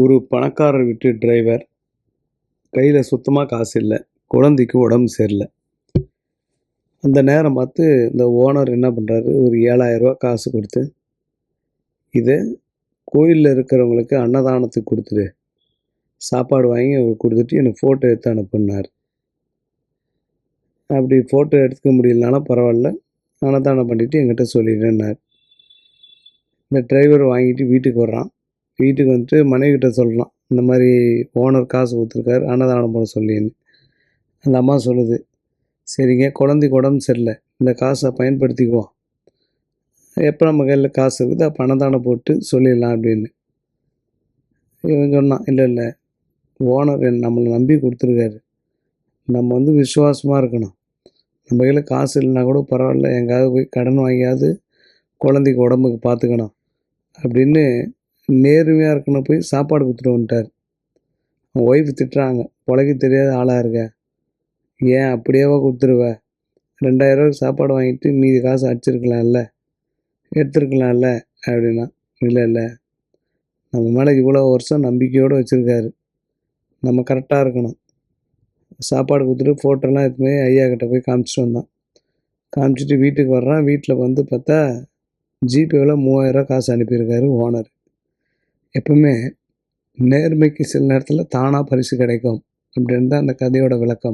ஒரு பணக்காரர் வீட்டு டிரைவர் கையில் சுத்தமாக காசு இல்லை. குழந்தைக்கு உடம்பு சரியில்லை. அந்த நேரம் பார்த்து இந்த ஓனர் என்ன பண்ணுறாரு, ஒரு 7,000 காசு கொடுத்து, இதை கோயிலில் இருக்கிறவங்களுக்கு அன்னதானத்துக்கு கொடுத்துரு, சாப்பாடு வாங்கி அவங்களுக்கு கொடுத்துட்டு எனக்கு ஃபோட்டோ எடுத்து அனுப்புனார். அப்படி ஃபோட்டோ எடுத்துக்க முடியலனாலும் பரவாயில்ல, அன்னதானம் பண்ணிவிட்டு என்கிட்ட சொல்லிடுறேன்னார். இந்த டிரைவர் வாங்கிட்டு வீட்டுக்கு வர்றான். வீட்டுக்கு வந்துட்டு மனைவிக்கிட்ட சொல்கிறான், இந்த மாதிரி ஓனர் காசு கொடுத்துருக்காரு, அன்னதானம் பண்ண சொல்லின்னு. அந்த அம்மா சொல்லுது, சரிங்க, குழந்தைக்கு உடம்பு சரியில்லை, இந்த காசை பயன்படுத்திக்குவோம், எப்போ நம்ம கையில் காசு இருக்குது அப்போ அன்னதானம் போட்டு சொல்லிடலாம் அப்படின்னு. இவன் சொன்னான், இல்லை இல்லை, ஓனர் நம்மளை நம்பி கொடுத்துருக்காரு, நம்ம விசுவாசமாக இருக்கணும், நம்ம கையில் காசு இல்லைனா கூட பரவாயில்ல, எங்கேயாவது போய் கடன் வாங்கியாவது குழந்தைக்கு உடம்புக்கு பார்த்துக்கணும் அப்படின்னு நேர்மையாக இருக்கணும். போய் சாப்பாடு கொடுத்துட்டு வந்துட்டார். அவன் ஒய்ஃப் திட்டுறாங்க, உலக தெரியாத ஆளாக இருக்க, ஏன் அப்படியேவா கொடுத்துருவ, 2,000 சாப்பாடு வாங்கிட்டு மீதி காசு அடிச்சிருக்கலாம்ல, எடுத்துருக்கலாம்ல அப்படின்னா. இல்லை இல்லை, நம்ம மேலே இவ்வளோ வருஷம் நம்பிக்கையோடு வச்சுருக்காரு, நம்ம கரெக்டாக இருக்கணும். சாப்பாடு கொடுத்துட்டு ஃபோட்டோலாம் எடுத்து போய் ஐயா கிட்ட போய் காமிச்சிட்டு வந்தான். காமிச்சிட்டு வீட்டுக்கு வர்றான். வீட்டில் பார்த்தா ஜிபேவில் 3,000 காசு அனுப்பியிருக்காரு ஓனர். எப்பவுமே நேர்மைக்கு சில நேரத்தில் தானாக பரிசு கிடைக்கும் அப்படின்னு தான் அந்த கதையோட விளக்கம்.